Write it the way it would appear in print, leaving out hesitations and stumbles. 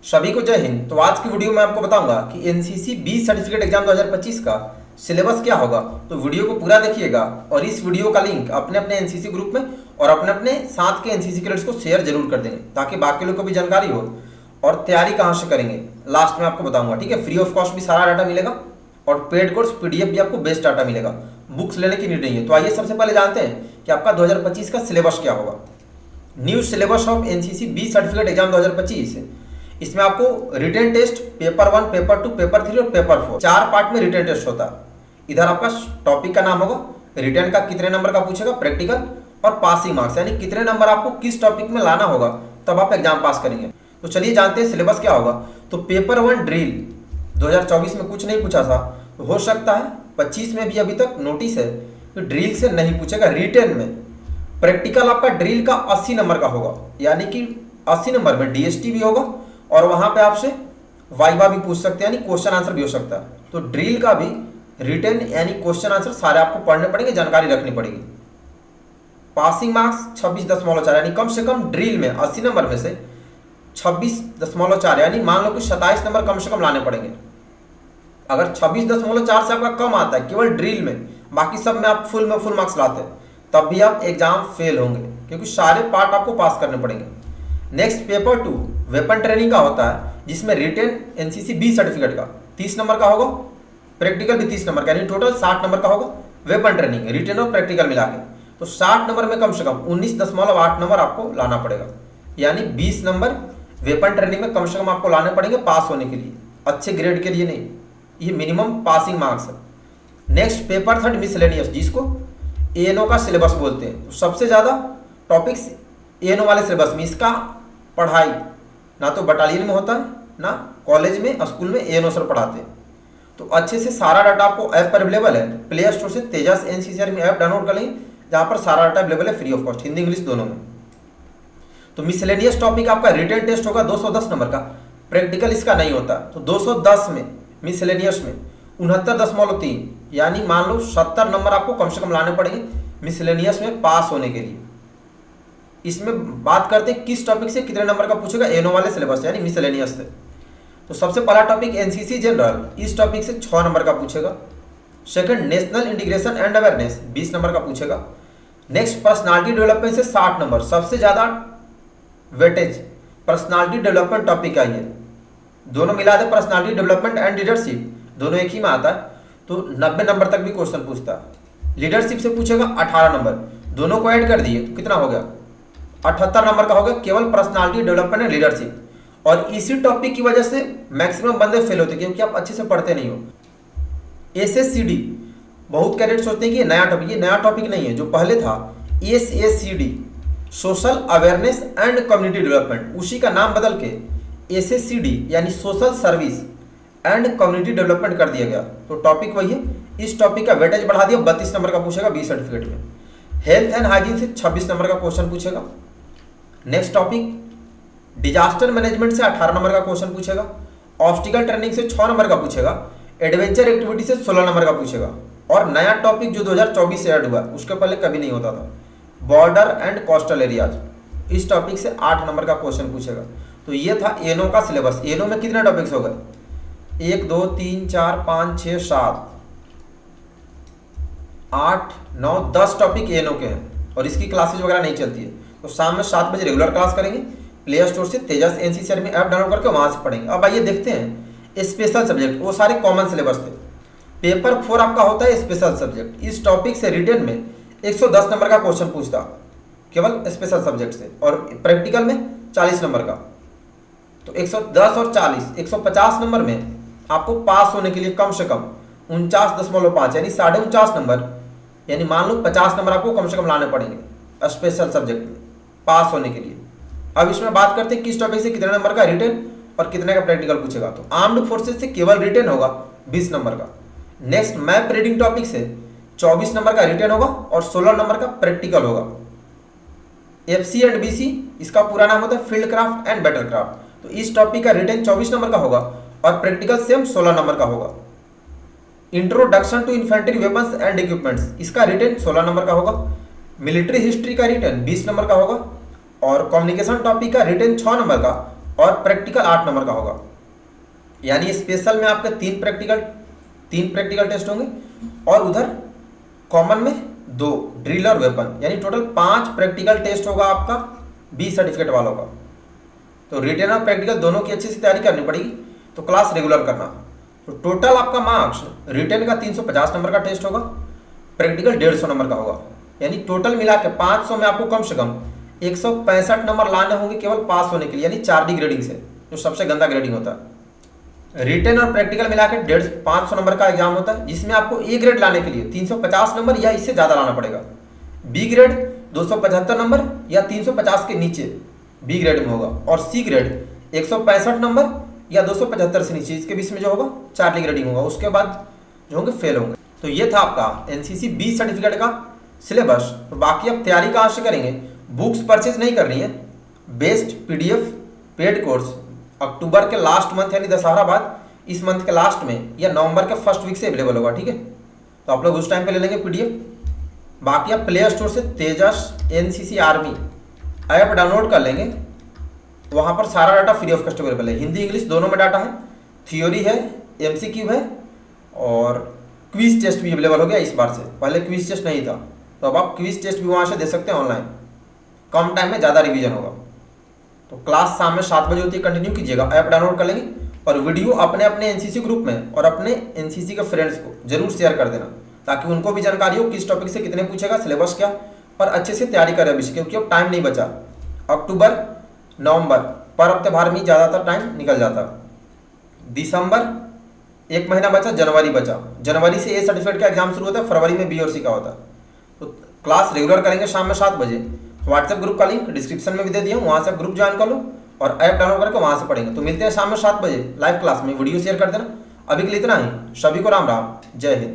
सभी को जय हिंद। तो आज की वीडियो में आपको बताऊंगा कि एनसीसी बी सर्टिफिकेट एग्जाम 2025 का सिलेबस क्या होगा। तो वीडियो को पूरा देखिएगा और इस वीडियो का लिंक अपने अपने एनसीसी ग्रुप में और अपने अपने साथ के एनसीसी कैडेट्स को शेयर जरूर कर देंगे ताकि बाकी लोग को भी जानकारी हो और तैयारी कहाँ से करेंगे लास्ट में आपको बताऊंगा। ठीक है, फ्री ऑफ कॉस्ट भी सारा डाटा मिलेगा और पेड कोर्स पीडीएफ भी आपको बेस्ट डाटा मिलेगा, बुक्स लेने की नीड नहीं है। तो आइए सबसे पहले जानते हैं कि आपका 2025 का सिलेबस क्या होगा। New syllabus of NCC B certificate exam 2025। इसमें आपको written test paper 1, paper 2, paper 3 और पेपर 4 चार पार्ट में रिटन टेस्ट होता है। इधर आपका टॉपिक का नाम होगा, रिटन का कितने नंबर का पूछेगा, प्रैक्टिकल और पासिंग मार्क्स यानी कितने नंबर आपको किस टॉपिक में लाना होगा तब आप एग्जाम पास करेंगे। तो चलिए जानते हैं सिलेबस क्या होगा। तो पेपर 1 ड्रिल 2024 में कुछ नहीं पूछा था, तो हो सकता है 25 में भी अभी तक नोटिस है कि ड्रिल से नहीं पूछेगा। रिटन में प्रैक्टिकल आपका ड्रिल का 80 नंबर का होगा यानी कि 80 नंबर में डीएसटी भी होगा और वहां पे आपसे वाइवा भी पूछ सकते हैं यानी क्वेश्चन आंसर भी हो सकता है। तो ड्रिल का भी रिटन यानी क्वेश्चन आंसर सारे आपको पढ़ने पड़ेंगे, जानकारी रखनी पड़ेगी। पासिंग मार्क्स 26.4 यानी कम से कम ड्रिल में 80 नंबर में से 26.4 यानी मान लो कि 27 नंबर कम से कम लाने पड़ेंगे। अगर 26.4 से आपका कम आता है केवल ड्रिल में, बाकी सब में आप फुल मार्क्स लाते हैं, तब भी आप एग्जाम फेल होंगे क्योंकि सारे पार्ट आपको पास करने पड़ेंगे। नेक्स्ट पेपर 2 वेपन ट्रेनिंग का होता है जिसमें रिटन एनसीसी बी सर्टिफिकेट का 30 नंबर का होगा, प्रैक्टिकल भी 30 नंबर का यानी टोटल 60 नंबर का होगा। वेपन ट्रेनिंग रिटन और प्रैक्टिकल मिला के तो 60 नंबर में कम से कम 19.8 नंबर आपको लाना पड़ेगा यानी 20 नंबर वेपन ट्रेनिंग में कम से कम आपको लाने पड़ेंगे पास होने के लिए, अच्छे ग्रेड के लिए नहीं, ये मिनिमम पासिंग मार्क्स है। नेक्स्ट पेपर 3 मिसलेनियस जिसको एएनओ का सिलेबस बोलते हैं। तो सबसे ज़्यादा टॉपिक्स एएनओ वाले सिलेबस में, इसका पढ़ाई ना तो बटालियन में होता है ना कॉलेज में स्कूल में एएनओ सर पढ़ाते हैं। तो अच्छे से सारा डाटा आपको ऐप पर अवेलेबल है। प्ले स्टोर से तेजस एनसीसी में ऐप डाउनलोड कर लेंगे जहाँ पर सारा डाटा अवेलेबल है free of cost, Hindi English दोनों में। तो मिसलेनियस टॉपिक आपका रिटन टेस्ट होगा 210 नंबर का, प्रैक्टिकल इसका नहीं होता। तो 210 में मिसलेनियस में 69.3 यानी मान लो 70 नंबर आपको कम से कम लाने पड़ेंगे मिसलेनियस में पास होने के लिए। इसमें बात करते हैं किस टॉपिक से कितने नंबर का पूछेगा, एनो वाले सिलेबस यानी मिसलेनियस से। तो सबसे पहला टॉपिक एनसीसी जनरल, इस टॉपिक से 6 नंबर का पूछेगा। Second national integration and awareness 20 number का पूछेगा। नेक्स्ट पर्सनालिटी डेवलपमेंट से 60 नंबर, सबसे ज्यादा वेटेज पर्सनालिटी डेवलपमेंट टॉपिक का ये, दोनों मिला दे पर्सनालिटी डेवलपमेंट एंड लीडरशिप दोनों एक ही में आता है तो 90 नंबर तक भी क्वेश्चन पूछता है। लीडरशिप से पूछेगा 18 नंबर, दोनों को ऐड कर दिए तो कितना हो गया 78 नंबर का हो गया केवल पर्सनालिटी डेवलपमेंट एंड लीडरशिप। और इसी टॉपिक की वजह से मैक्सिमम बंदे फेल होते क्योंकि आप अच्छे से पढ़ते नहीं हो। एसएससीडी बहुत कैडेट सोचते हैं कि ये नया टॉपिक, ये नया टॉपिक नहीं है, जो पहले था SSCD social awareness and community development, उसी का नाम बदल के एसएससीडी यानी social service and community development कर दिया गया। तो टॉपिक वही है। इस टॉपिक का वेटेज बढ़ा दिया, 32 नंबर का पूछेगा बी सर्टिफिकेट में। हेल्थ एंड हाइजीन से 26 नंबर का क्वेश्चन पूछेगा। नेक्स्ट टॉपिक डिजास्टर मैनेजमेंट से 18 नंबर का क्वेश्चन पूछेगा। ऑब्स्टिकल ट्रेनिंग से 6 नंबर का पूछेगा। एडवेंचर एक्टिविटी से 16 नंबर का पूछेगा। और नया टॉपिक जो 2024 से ऐड हुआ, उसके पहले कभी नहीं होता था, बॉर्डर एंड कोस्टल एरियाज, इस टॉपिक से 8 नंबर का क्वेश्चन पूछेगा। तो ये था एनो का सिलेबस। एनो में कितने टॉपिक्स हो गए, 1 2 3 4 5 6 7 8 9 10 टॉपिक एनो के हैं और इसकी क्लासेज वगैरह नहीं चलती है। तो शाम में 7 बजे रेगुलर क्लास करेंगे, प्ले स्टोर से तेजस एनसीसी में ऐप डाउनलोड करके वहां से पढ़ेंगे। अब आइए देखते हैं स्पेशल सब्जेक्ट, वो सारे कॉमन सिलेबस थे। पेपर 4 आपका होता है स्पेशल सब्जेक्ट। इस टॉपिक से रिटन में 110 नंबर का क्वेश्चन पूछता केवल स्पेशल सब्जेक्ट से और प्रैक्टिकल में 40 नंबर का। तो 110 और 40 150 नंबर में आपको पास होने के लिए कम से कम 49.5 यानी 49.5 नंबर यानी मान लो 50 नंबर आपको कम से कम लाने पड़ेंगे स्पेशल सब्जेक्ट में पास होने के लिए। अब इसमें बात करते हैं किस टॉपिक से कितने नंबर का रिटन और कितने का प्रैक्टिकल पूछेगा। तो आर्म्ड फोर्सेस से केवल रिटन होगा 20 नंबर का। नेक्स्ट मैप रीडिंग टॉपिक से 24 नंबर का रिटन होगा और 16 नंबर का प्रैक्टिकल होगा। एफसी एंड बीसी इसका पूरा नाम होता है field craft and battle craft. तो इस टॉपिक का रिटन 24 नंबर का होगा और प्रैक्टिकल सेम 16 नंबर का होगा। Introduction to infantry weapons and equipments, इसका रिटन 16 नंबर का होगा। मिलिट्री हिस्ट्री का रिटन 20 नंबर का होगा और कम्युनिकेशन टॉपिक का रिटन 6 नंबर का और प्रैक्टिकल 8 नंबर का होगा। यानी स्पेशल में आपके तीन प्रैक्टिकल टेस्ट होंगे और उधर कॉमन में 2 ड्रिल और वेपन, यानी टोटल 5 प्रैक्टिकल टेस्ट होगा आपका बी सर्टिफिकेट वालों का। तो रिटन और प्रैक्टिकल दोनों की अच्छे से तैयारी करनी पड़ेगी, तो क्लास रेगुलर करना। तो टोटल आपका मार्क्स रिटन का 350 नंबर का टेस्ट होगा, प्रैक्टिकल 150 नंबर का होगा, यानी टोटल मिला के 500 में आपको कम से कम 165 नंबर लाने होंगे केवल पास होने के लिए, यानी 4D ग्रेडिंग से, जो सबसे गंदा ग्रेडिंग होता है। रिटन और प्रैक्टिकल मिला के 500 नंबर का एग्जाम होता है, जिसमें आपको ए ग्रेड लाने के लिए 350 नंबर या इससे ज़्यादा लाना पड़ेगा। बी ग्रेड 275 नंबर या 350 के नीचे बी ग्रेड में होगा, और सी ग्रेड 165 नंबर या 275 से नीचे, इसके बीच में जो होगा 4D ग्रेडिंग होगा, उसके बाद जो होंगे फेल होंगे। तो ये था आपका एनसीसी बी सर्टिफिकेट का सिलेबस। तो बाकी अब तैयारी कहाँ से करेंगे? बुक्स परचेज नहीं करनी है, बेस्ट पीडीएफ पेड कोर्स अक्टूबर के लास्ट मंथ यानी दशहरा बाद इस मंथ के लास्ट में या नवंबर के फर्स्ट वीक से अवेलेबल होगा, ठीक है। तो आप लोग उस टाइम पे ले लेंगे पीडीएफ। बाकी आप प्ले स्टोर से तेजस एनसीसी आर्मी ऐप डाउनलोड कर लेंगे, वहाँ पर सारा data free of cost available है। हिंदी इंग्लिश दोनों में डाटा है, थ्योरी है, एमसीक्यू है और क्विज टेस्ट भी अवेलेबल हो गया इस बार से। पहले क्विज टेस्ट नहीं था, तो अब आप क्विज टेस्ट भी वहाँ से दे सकते हैं ऑनलाइन, कम टाइम में ज़्यादा रिवीजन होगा। तो क्लास शाम में 7 बजे होती है, कंटिन्यू कीजिएगा। ऐप डाउनलोड कर लेंगे और वीडियो अपने अपने एनसीसी ग्रुप में और अपने एनसीसी के फ्रेंड्स को जरूर शेयर कर देना, ताकि उनको भी जानकारी हो किस टॉपिक से कितने पूछेगा, सिलेबस क्या, और अच्छे से तैयारी करें अभी से, क्योंकि अब टाइम नहीं बचा। अक्टूबर नवंबर पर हफ्ते भर में ज़्यादातर टाइम निकल जाता। दिसंबर 1 महीना बचा, जनवरी बचा। जनवरी से ए सर्टिफिकेट का एग्जाम शुरू होता है, फरवरी में बी और सी का होता है। तो क्लास रेगुलर करेंगे शाम में 7 बजे। व्हाट्सएप ग्रुप का लिंक डिस्क्रिप्शन में भी दे दिया, वहाँ से ग्रुप ज्वाइन कर लो और ऐप डाउनलोड करके वहाँ से पढ़ेंगे। तो मिलते हैं शाम में 7 बजे लाइव क्लास में, वीडियो शेयर कर देना। अभी के लिए इतना ही, सभी को राम राम, जय हिंद।